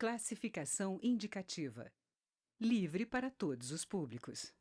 Classificação indicativa. Livre para todos os públicos.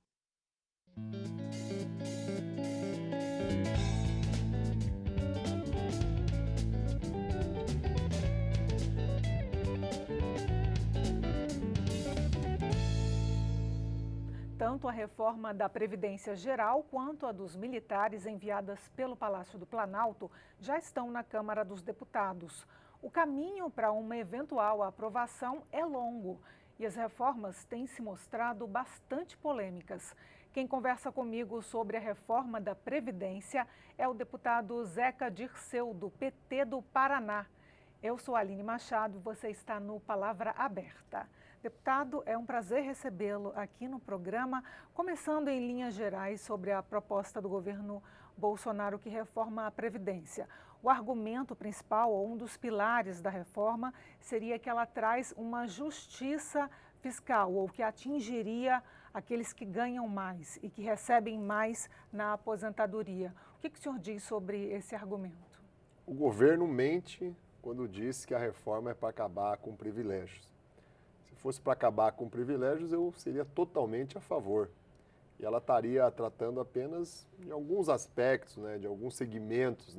Tanto a reforma da Previdência Geral quanto a dos militares enviadas pelo Palácio do Planalto já estão na Câmara dos Deputados. O caminho para uma eventual aprovação é longo e as reformas têm se mostrado bastante polêmicas. Quem conversa comigo sobre a reforma da Previdência é o deputado Zeca Dirceu, do PT do Paraná. Eu sou Aline Machado e você está no Palavra Aberta. Deputado, é um prazer recebê-lo aqui no programa, começando em linhas gerais sobre a proposta do governo Bolsonaro que reforma a Previdência. O argumento principal, ou um dos pilares da reforma, seria que ela traz uma justiça fiscal, ou que atingiria aqueles que ganham mais e que recebem mais na aposentadoria. O que o senhor diz sobre esse argumento? O governo mente quando diz que a reforma é para acabar com privilégios. Se fosse para acabar com privilégios, eu seria totalmente a favor. E ela estaria tratando apenas de alguns aspectos, de alguns segmentos,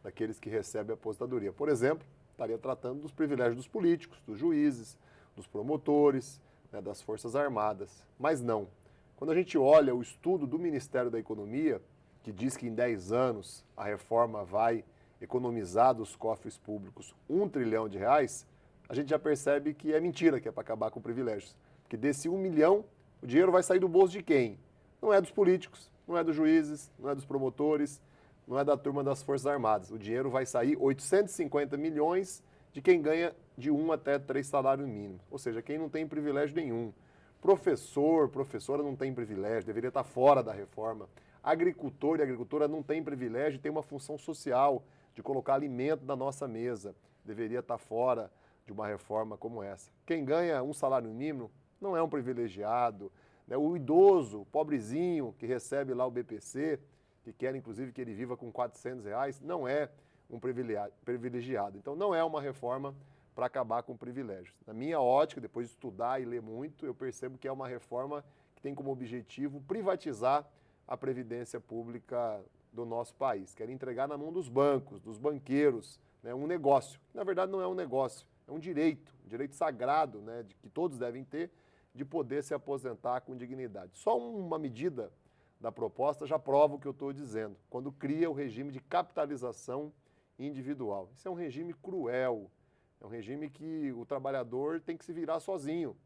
daqueles que recebem a aposentadoria. Por exemplo, estaria tratando dos privilégios dos políticos, dos juízes, dos promotores, das Forças Armadas. Mas não. Quando a gente olha o estudo do Ministério da Economia, que diz que em 10 anos a reforma vai economizar dos cofres públicos R$1 trilhão, a gente já percebe que é mentira, que é para acabar com privilégios. Porque desse 1 milhão, o dinheiro vai sair do bolso de quem? Não é dos políticos, não é dos juízes, não é dos promotores, não é da turma das Forças Armadas. O dinheiro vai sair 850 milhões de quem ganha de 1 até 3 salários mínimos. Ou seja, quem não tem privilégio nenhum. Professor, professora não tem privilégio, deveria estar fora da reforma. Agricultor e agricultora não tem privilégio, tem uma função social de colocar alimento na nossa mesa. Deveria estar fora de uma reforma como essa. Quem ganha um salário mínimo não é um privilegiado. O idoso, o pobrezinho que recebe lá o BPC, que quer inclusive que ele viva com R$400, não é um privilegiado. Então não é uma reforma para acabar com privilégios. Na minha ótica, depois de estudar e ler muito, eu percebo que é uma reforma que tem como objetivo privatizar a previdência pública do nosso país. Quer entregar na mão dos bancos, dos banqueiros, um negócio. Na verdade não é um negócio, é um direito sagrado, de que todos devem ter, de poder se aposentar com dignidade. Só uma medida da proposta já prova o que eu estou dizendo, quando cria o regime de capitalização individual. Isso é um regime cruel, é um regime que o trabalhador tem que se virar sozinho.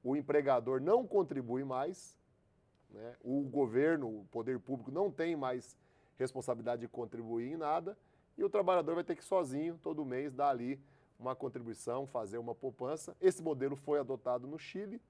O empregador não contribui mais, o governo, o poder público não tem mais responsabilidade de contribuir em nada e o trabalhador vai ter que sozinho, todo mês, dar ali uma contribuição, fazer uma poupança. Esse modelo foi adotado no Chile,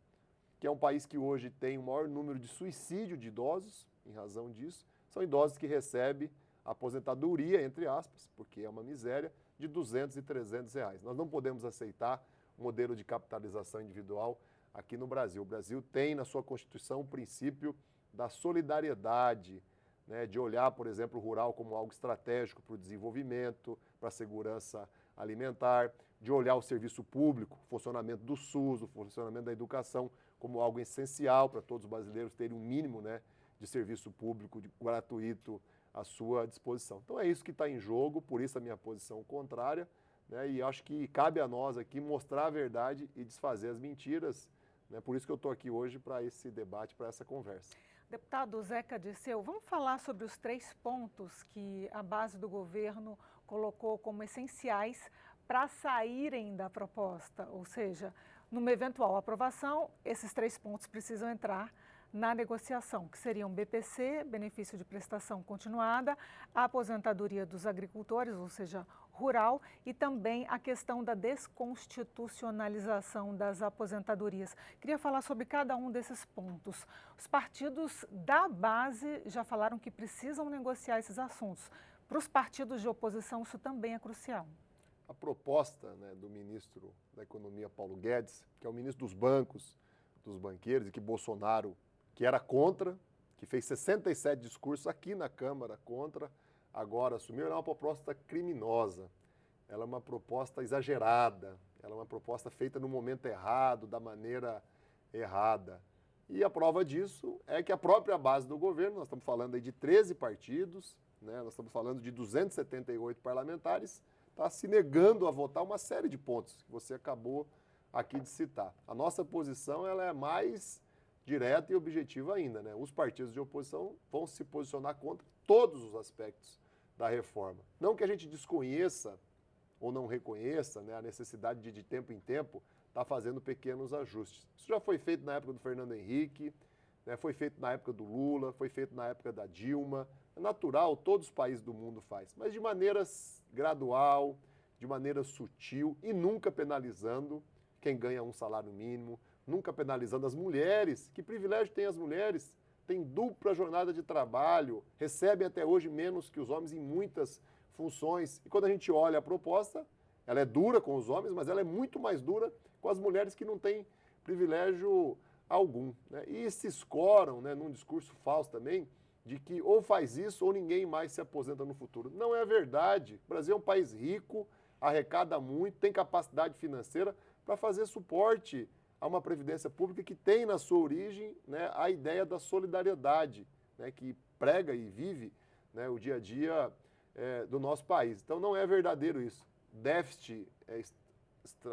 que é um país que hoje tem o maior número de suicídio de idosos, em razão disso. São idosos que recebem aposentadoria, entre aspas, porque é uma miséria, de R$200 e R$300. Nós não podemos aceitar um modelo de capitalização individual aqui no Brasil. O Brasil tem na sua Constituição o princípio da solidariedade, de olhar, por exemplo, o rural como algo estratégico para o desenvolvimento, para a segurança alimentar, de olhar o serviço público, o funcionamento do SUS, o funcionamento da educação como algo essencial para todos os brasileiros terem um mínimo de serviço público gratuito à sua disposição. Então é isso que está em jogo, por isso a minha posição contrária, e acho que cabe a nós aqui mostrar a verdade e desfazer as mentiras. Por isso que eu estou aqui hoje para esse debate, para essa conversa. Deputado Zeca Dirceu, vamos falar sobre os 3 pontos que a base do governo colocou como essenciais para saírem da proposta, ou seja, numa eventual aprovação, esses 3 pontos precisam entrar na negociação, que seriam BPC, benefício de prestação continuada, a aposentadoria dos agricultores, ou seja, rural, e também a questão da desconstitucionalização das aposentadorias. Queria falar sobre cada um desses pontos. Os partidos da base já falaram que precisam negociar esses assuntos. Para os partidos de oposição, isso também é crucial. A proposta do ministro da Economia, Paulo Guedes, que é o ministro dos bancos, dos banqueiros, e que Bolsonaro, que era contra, que fez 67 discursos aqui na Câmara contra, agora assumiu, ela é uma proposta criminosa, ela é uma proposta exagerada, Ela é uma proposta feita no momento errado, da maneira errada. E a prova disso é que a própria base do governo, nós estamos falando aí de 13 partidos, né, nós estamos falando de 278 parlamentares, está se negando a votar uma série de pontos que você acabou aqui de citar. A nossa posição ela é mais direta e objetiva ainda, né? Os partidos de oposição vão se posicionar contra todos os aspectos da reforma. Não que a gente desconheça ou não reconheça, né, a necessidade de tempo em tempo estar fazendo pequenos ajustes. Isso já foi feito na época do Fernando Henrique, né, foi feito na época do Lula, foi feito na época da Dilma. É natural, todos os países do mundo fazem, mas de maneira gradual, de maneira sutil e nunca penalizando quem ganha um salário mínimo, nunca penalizando as mulheres. Que privilégio tem as mulheres? Têm dupla jornada de trabalho, recebem até hoje menos que os homens em muitas funções. E quando a gente olha a proposta, ela é dura com os homens, mas ela é muito mais dura com as mulheres que não têm privilégio algum, né? E se escoram, né, num discurso falso também, de que ou faz isso ou ninguém mais se aposenta no futuro. Não é verdade. O Brasil é um país rico, arrecada muito, tem capacidade financeira para fazer suporte a uma previdência pública que tem na sua origem, né, a ideia da solidariedade, né, que prega e vive, né, o dia a dia do nosso país. Então não é verdadeiro isso. Déficit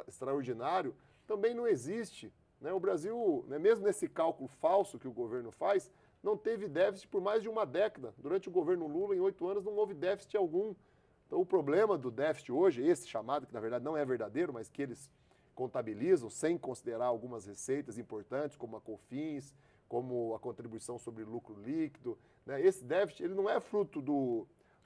extraordinário também não existe, né? O Brasil, né, mesmo nesse cálculo falso que o governo faz, não teve déficit por mais de uma década. Durante o governo Lula, em 8 anos, não houve déficit algum. Então o problema do déficit hoje, esse chamado, que na verdade não é verdadeiro, mas que eles contabilizam sem considerar algumas receitas importantes, como a COFINS, como a contribuição sobre lucro líquido, né? Esse déficit ele não é fruto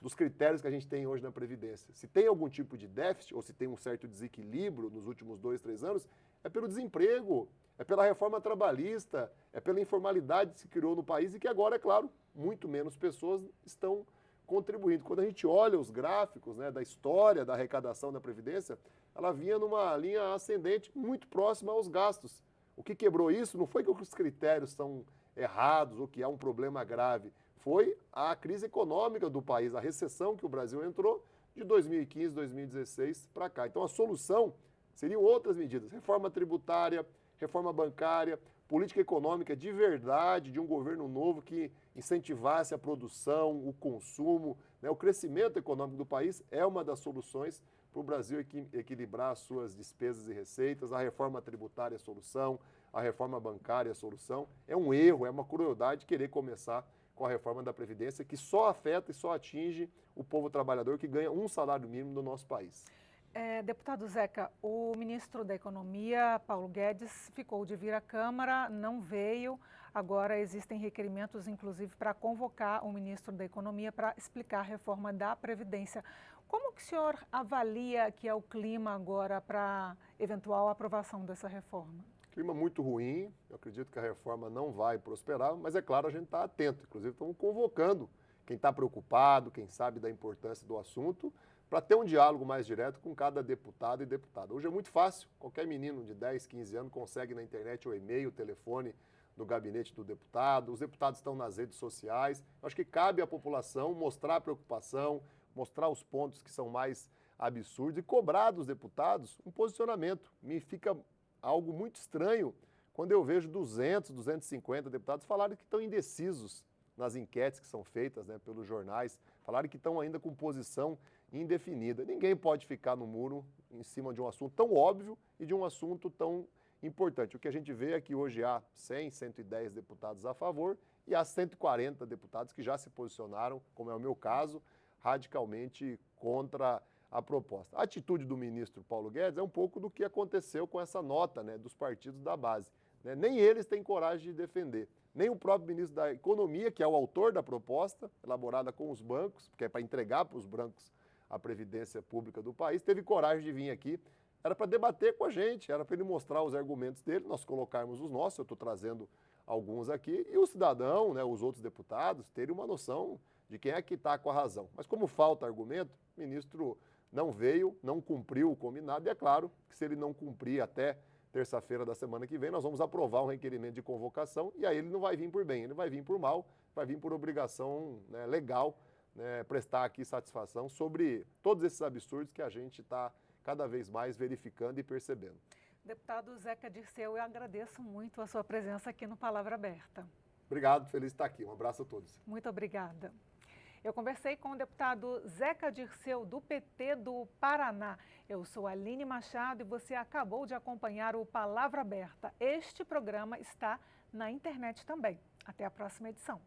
dos critérios que a gente tem hoje na Previdência. Se tem algum tipo de déficit, ou se tem um certo desequilíbrio nos últimos 2, 3 anos, é pelo desemprego, é pela reforma trabalhista, é pela informalidade que se criou no país e que agora, é claro, muito menos pessoas estão contribuindo. Quando a gente olha os gráficos, né, da história da arrecadação da Previdência, ela vinha numa linha ascendente muito próxima aos gastos. O que quebrou isso não foi que os critérios são errados ou que há um problema grave, foi a crise econômica do país, a recessão que o Brasil entrou de 2015, 2016 para cá. Então a solução seriam outras medidas, reforma tributária, reforma bancária, política econômica de verdade, de um governo novo que incentivasse a produção, o consumo, né? O crescimento econômico do país é uma das soluções para o Brasil equilibrar as suas despesas e receitas. A reforma tributária é a solução, a reforma bancária é a solução. É um erro, é uma crueldade querer começar com a reforma da Previdência, que só afeta e só atinge o povo trabalhador que ganha um salário mínimo no nosso país. Deputado Zeca, o ministro da Economia, Paulo Guedes, ficou de vir à Câmara, não veio. Agora existem requerimentos, inclusive, para convocar o ministro da Economia para explicar a reforma da Previdência. Como que o senhor avalia que é o clima agora para eventual aprovação dessa reforma? Clima muito ruim, eu acredito que a reforma não vai prosperar, mas é claro, a gente está atento. Inclusive, estamos convocando quem está preocupado, quem sabe da importância do assunto, para ter um diálogo mais direto com cada deputado e deputada. Hoje é muito fácil, qualquer menino de 10, 15 anos consegue na internet o e-mail, o telefone do gabinete do deputado, os deputados estão nas redes sociais. Eu acho que cabe à população mostrar a preocupação, mostrar os pontos que são mais absurdos e cobrar dos deputados um posicionamento. Me fica algo muito estranho quando eu vejo 200, 250 deputados falarem que estão indecisos nas enquetes que são feitas, né, pelos jornais, falarem que estão ainda com posição indefinida. Ninguém pode ficar no muro em cima de um assunto tão óbvio e de um assunto tão importante. O que a gente vê é que hoje há 100, 110 deputados a favor e há 140 deputados que já se posicionaram, como é o meu caso, radicalmente contra a proposta. A atitude do ministro Paulo Guedes é um pouco do que aconteceu com essa nota, né, dos partidos da base, né? Nem eles têm coragem de defender. Nem o próprio ministro da Economia, que é o autor da proposta, elaborada com os bancos, que é para entregar para os bancos a previdência pública do país, teve coragem de vir aqui. Era para debater com a gente, era para ele mostrar os argumentos dele, nós colocarmos os nossos, eu estou trazendo alguns aqui, e o cidadão, né, os outros deputados, terem uma noção de quem é que está com a razão. Mas como falta argumento, o ministro não veio, não cumpriu o combinado, e é claro que se ele não cumprir até terça-feira da semana que vem, nós vamos aprovar um requerimento de convocação, e aí ele não vai vir por bem, ele vai vir por mal, vai vir por obrigação, né, legal, né, prestar aqui satisfação sobre todos esses absurdos que a gente está cada vez mais verificando e percebendo. Deputado Zeca Dirceu, eu agradeço muito a sua presença aqui no Palavra Aberta. Obrigado, feliz de estar aqui. Um abraço a todos. Muito obrigada. Eu conversei com o deputado Zeca Dirceu, do PT do Paraná. Eu sou Aline Machado e você acabou de acompanhar o Palavra Aberta. Este programa está na internet também. Até a próxima edição.